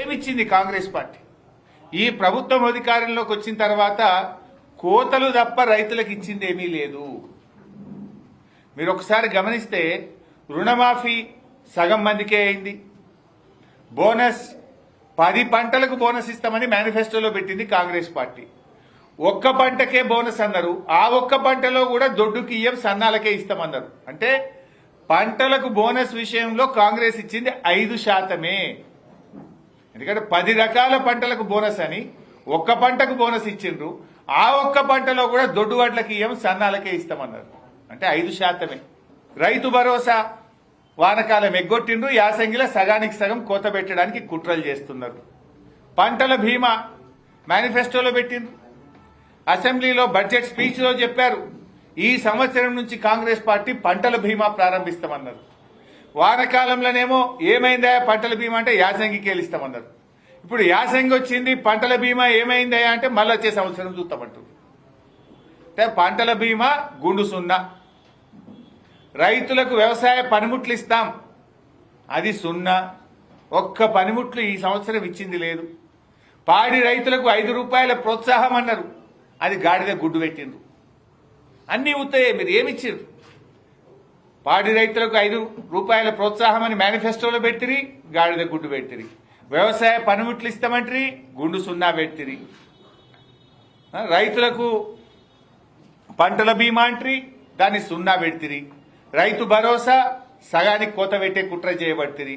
ఏమిచ్చింది Congress party? ఈ ప్రభుత్వం అధికారంలోకి వచ్చిన తర్వాత కోతలు తప్ప రైతులకు ఇచ్చింది ఏమీ లేదు. మీరు ఒకసారి గమనిస్తే రుణమాఫీ సగం మందికే అయింది. బోనస్ 10 పంటలకు బోనస్ ఇస్తామని మేనిఫెస్టోలో పెట్టింది కాంగ్రెస్ పార్టీ. ఒక్క పంటకే బోనస్ అన్నారు. ఆ ఒక్క పంటలో కూడా దొడ్డుకి ఇయ్యం, సన్నాలకే ఇస్తామన్నారు. అంటే పంటలకు బోనస్ విషయంలో కాంగ్రెస్ ఇచ్చింది 5%. ఎందుకంటే 10 రకాల పంటలకు బోనస్ అని ఒక్క పంటకు బోనస్ ఇచ్చిండ్రు. ఆ ఒక్క పంటలో కూడా దొడ్డు వడ్లకి ఇయ్యం, సన్నాలకే ఇస్తామన్నారు. అంటే 5%. రైతు భరోసా వానకాలం ఎగ్గొట్టిండ్రు, యాసంగిలో సగానికి సగం కోత పెట్టడానికి కుట్రలు చేస్తున్నారు. పంటల బీమా మేనిఫెస్టోలో పెట్టిండ్రు. అసెంబ్లీలో బడ్జెట్ స్పీచ్లో చెప్పారు, ఈ సంవత్సరం నుంచి కాంగ్రెస్ పార్టీ పంటల బీమా ప్రారంభిస్తామన్నారు. వానకాలంలోనేమో ఏమైందా పంటల బీమా అంటే యాసంగికి వెళ్ళిస్తామన్నారు. ఇప్పుడు యాసంగి వచ్చింది, పంటల బీమా ఏమైందా అంటే మళ్ళీ వచ్చే సంవత్సరం చూస్తామంటారు. అంటే పంటల బీమా గుండు సున్నా. రైతులకు వ్యవసాయ పనిముట్లు ఇస్తాం, అది సున్నా. ఒక్క పనిముట్లు ఈ సంవత్సరం ఇచ్చింది లేదు. పాడి రైతులకు 5 రూపాయల ప్రోత్సాహం అన్నారు, అది గాడిద గుడ్డు పెట్టిండ్రు. అన్నీ ఉత్తాయే, మీరు ఏమిచ్చారు? పాడి రైతులకు 5 రూపాయల ప్రోత్సాహం అని మేనిఫెస్టోలో పెట్టిరి, గాడిద గుడ్డు పెట్టిరి. వ్యవసాయ పనిముట్లు ఇస్తామంటారు, గుండు సున్నా పెట్టిరి. రైతులకు పంటల బీమా అంటారు, దాన్ని సున్నా పెడితిరి. రైతు భరోసా సగానికి కోత పెట్టే కుట్ర చేయబడితిరి.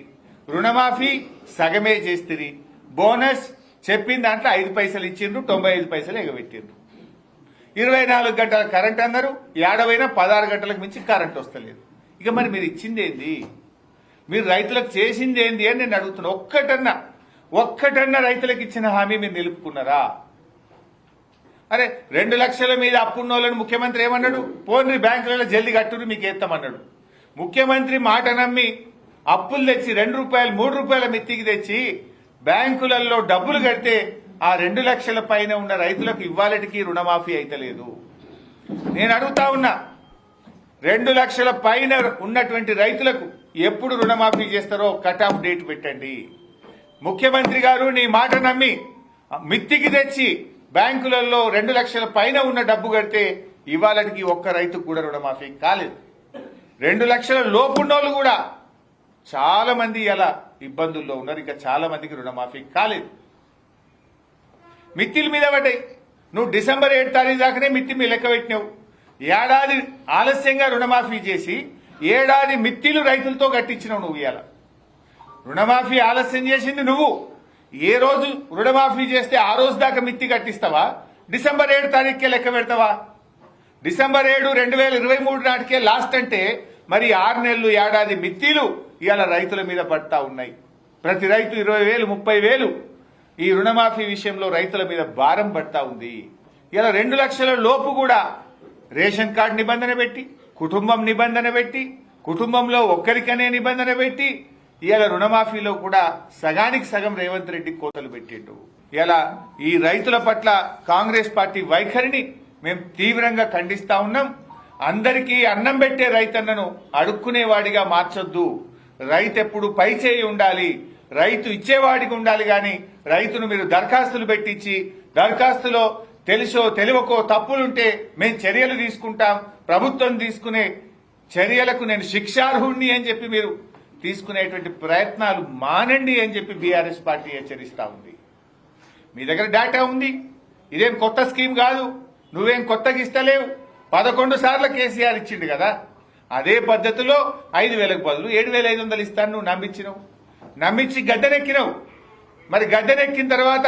రుణమాఫీ సగమే చేస్తిరి. బోనస్ చెప్పిన దాంట్లో 5 పైసలు ఇచ్చిండ్రు, 95 పైసలు ఎగబెట్టిండ్రు. 24 గంటల కరెంట్ అన్నారు, ఏడవైనా 16 గంటలకు మించి కరెంట్ వస్తలేదు. ఇక మరి మీరు ఇచ్చింది ఏంది? మీరు రైతులకు చేసింది ఏంది అని నేను అడుగుతున్నా. ఒక్కటన్నా రైతులకు ఇచ్చిన హామీ మీరు నిలుపుకున్నారా? అరే 2 లక్షల మీద అప్పున్నోళ్ళని ముఖ్యమంత్రి ఏమన్నాడు? పోన్రి బ్యాంకులలో జల్దీ కట్టురు మీకు ఎత్తామన్నాడు. ముఖ్యమంత్రి మాట నమ్మి అప్పులు తెచ్చి 2 రూపాయలు 3 రూపాయల మిత్తికి తెచ్చి బ్యాంకులలో డబ్బులు కడితే ఆ 2 లక్షల పైన ఉన్న రైతులకు ఇవ్వాలటికి రుణమాఫీ అయితలేదు. నేను అడుగుతా ఉన్నా, 2 లక్షల పైన ఉన్నటువంటి రైతులకు ఎప్పుడు రుణమాఫీ చేస్తారో కట్ ఆఫ్ డేట్ పెట్టండి. ముఖ్యమంత్రి గారు నీ మాట నమ్మి మిత్తికి తెచ్చి బ్యాంకులలో 2 లక్షల పైన ఉన్న డబ్బు కడితే ఇవాళకి ఒక్క రైతుకు కూడా రుణమాఫీ కాలేదు. 2 లక్షల లోపున్నోళ్ళు కూడా చాలా మంది ఇలా ఇబ్బందుల్లో ఉన్నారు. ఇంకా చాలా మందికి రుణమాఫీ కాలేదు. మిత్తిల మీద పడ్డాయి. నువ్వు డిసెంబర్ 7 తారీఖు దాకానే మిత్తి మీ లెక్క పెట్టినావు. ఏడాది ఆలస్యంగా రుణమాఫీ చేసి ఏడాది మిత్తిలు రైతులతో కట్టించినావు. నువ్వు ఇవాళ రుణమాఫీ ఆలస్యం చేసింది నువ్వు. ఏ రోజు రుణమాఫీ చేస్తే ఆ రోజు దాకా మిత్తి కట్టిస్తావా? డిసెంబర్ 7 తారీఖుకే లెక్క పెడతావా? డిసెంబర్ 7, 2023 నాటికే లాస్ట్ అంటే మరి 6 నెలలు ఏడాది మిత్తిలు ఇవాళ రైతుల మీద పడతా ఉన్నాయి. ప్రతి రైతు 20,000, 30,000 ఈ రుణమాఫీ విషయంలో రైతుల మీద భారం పడతా ఉంది. ఇలా 2 లక్షల లోపు కూడా రేషన్ కార్డు నిబంధన పెట్టి, కుటుంబం నిబంధన పెట్టి, కుటుంబంలో ఒక్కరికనే నిబంధన పెట్టి ఇలా రుణమాఫీలో కూడా సగానికి సగం రేవంత్ రెడ్డి కోతలు పెట్టిండు. ఇలా ఈ రైతుల పట్ల కాంగ్రెస్ పార్టీ వైఖరిని మేము తీవ్రంగా ఖండిస్తా ఉన్నాం. అందరికీ అన్నం పెట్టే రైతన్నను అడుక్కునేవాడిగా మార్చొద్దు. రైతు ఎప్పుడు పై చేయి ఉండాలి, రైతు ఇచ్చేవాడికి ఉండాలి. కానీ రైతును మీరు దరఖాస్తులు పెట్టించి దరఖాస్తులో తెలుసో తెలియకో తప్పులుంటే మేము చర్యలు తీసుకుంటాం, ప్రభుత్వం తీసుకునే చర్యలకు నేను శిక్షార్హుణ్ణి అని చెప్పి మీరు తీసుకునేటువంటి ప్రయత్నాలు మానండి అని చెప్పి బీఆర్ఎస్ పార్టీ హెచ్చరిస్తా ఉంది. మీ దగ్గర డేటా ఉంది, ఇదేం కొత్త స్కీమ్ కాదు, నువ్వేం కొత్తగా ఇస్తలేవు. 11 సార్లు కేసీఆర్ ఇచ్చిండు కదా, అదే పద్ధతిలో 5,000కు బదులు 7,500 ఇస్తాను నువ్వు నమ్మించినావు. నమ్మించి గద్దెనెక్కినావు. మరి గద్దెనెక్కిన తర్వాత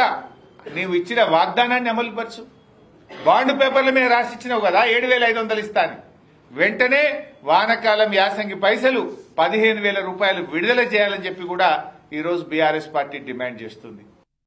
నీవు ఇచ్చిన వాగ్దానాన్ని అమలుపరచు. బాండ్ పేపర్ల మీద రాసిచ్చినావు కదా 7,500 ఇస్తాను. వెంటనే వానకాలం యాసంగి పైసలు 15,000 రూపాయలు విడుదల చేయాలని చెప్పి కూడా ఈరోజు బీఆర్ఎస్ పార్టీ డిమాండ్ చేస్తుంది.